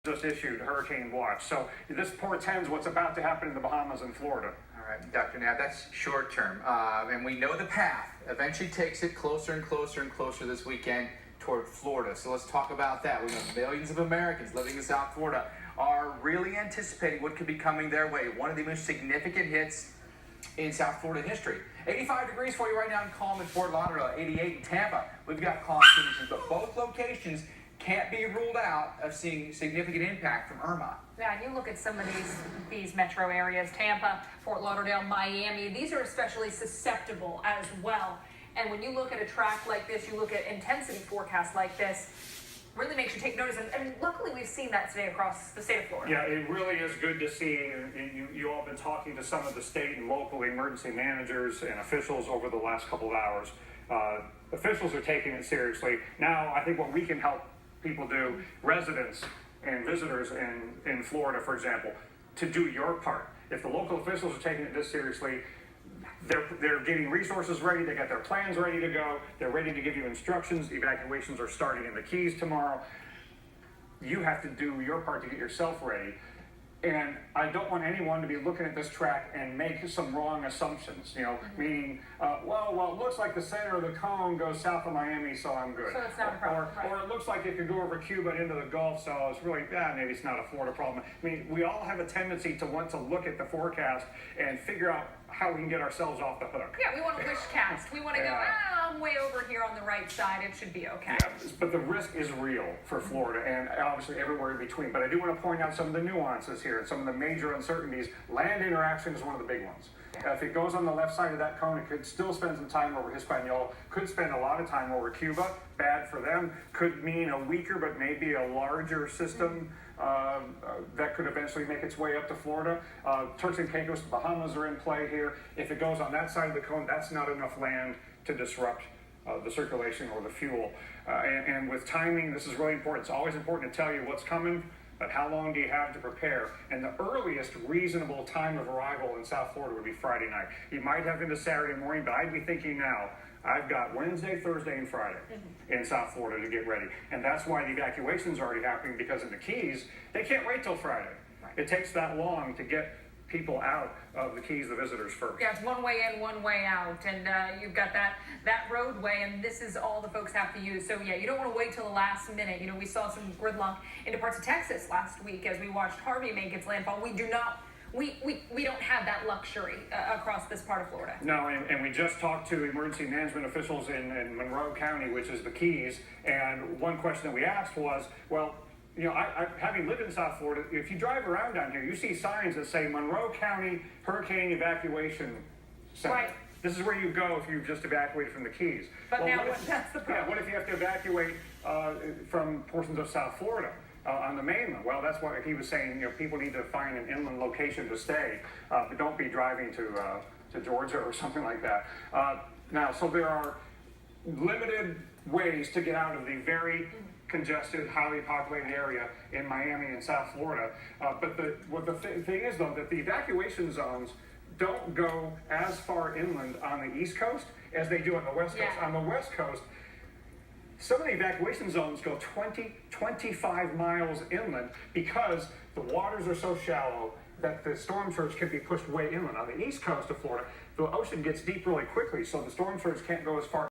just issued hurricane watch. So this portends what's about to happen in the Bahamas and Florida. All right, Dr. Knapp, that's short term. And we know the path eventually takes it closer and closer and closer this weekend toward Florida. So let's talk about that. We know millions of Americans living in South Florida are really anticipating what could be coming their way. One of the most significant hits in South Florida history. 85 degrees for you right now in calm in Fort Lauderdale, 88 in Tampa. We've got calm conditions, but both locations can't be ruled out of seeing significant impact from Irma. Yeah, and you look at some of these metro areas, Tampa, Fort Lauderdale, Miami, these are especially susceptible as well. And when you look at a track like this, you look at intensity forecasts like this, really makes you take notice. And luckily we've seen that today across the state of Florida. Yeah, it really is good to see. You all have been talking to some of the state and local emergency managers and officials over the last couple of hours. Officials are taking it seriously. Now, I think what we can help people do, residents and visitors in Florida, for example, to do your part. If the local officials are taking it this seriously, they're getting resources ready, they got their plans ready to go, they're ready to give you instructions. Evacuations are starting in the Keys tomorrow. You have to do your part to get yourself ready. And I don't want anyone to be looking at this track and make some wrong assumptions, meaning, well, it looks like the center of the cone goes south of Miami, so I'm good. So it's not a problem, right? Or it looks like it could go over Cuba and into the Gulf, so it's really, maybe it's not a Florida problem. I mean, we all have a tendency to want to look at the forecast and figure out how we can get ourselves off the hook. Yeah, we want to wish cast. We want to go, I'm way over here on the right side. It should be okay. Yeah, but the risk is real for Florida and obviously everywhere in between. But I do want to point out some of the nuances here and some of the major uncertainties. Land interaction is one of the big ones. If it goes on the left side of that cone, it could still spend some time over Hispaniola, could spend a lot of time over Cuba. Bad for them. Could mean a weaker but maybe a larger system that could eventually make its way up to Florida. Turks and Caicos, the Bahamas are in play here. If it goes on that side of the cone, that's not enough land to disrupt the circulation or the fuel. And with timing, this is really important. It's always important to tell you what's coming, but how long do you have to prepare? And the earliest reasonable time of arrival in South Florida would be Friday night. You might have into Saturday morning, but I'd be thinking now, I've got Wednesday, Thursday, and Friday in South Florida to get ready. And that's why the evacuation's already happening, because in the Keys, they can't wait till Friday. It takes that long to get people out of the Keys, the visitors first. Yeah, it's one way in, one way out, and you've got that roadway, and this is all the folks have to use. So yeah, you don't want to wait till the last minute. We saw some gridlock into parts of Texas last week as we watched Harvey make its landfall. We don't have that luxury across this part of Florida. No, and we just talked to emergency management officials in Monroe County, which is the Keys, and one question that we asked was, well, I having lived in South Florida, if you drive around down here, you see signs that say Monroe County Hurricane Evacuation Center. Right. This is where you go if you've just evacuated from the Keys. But well, now that's the problem. Yeah, what if you have to evacuate from portions of South Florida on the mainland? Well, that's what he was saying. People need to find an inland location to stay, but don't be driving to Georgia or something like that. Now, so there are limited ways to get out of the very congested, highly populated area in Miami and South Florida. But the thing is, though, that the evacuation zones don't go as far inland on the East Coast as they do on the West Coast. On the West Coast, some of the evacuation zones go 25 miles inland because the waters are so shallow that the storm surge can be pushed way inland. On the East Coast of Florida, the ocean gets deep really quickly, so the storm surge can't go as far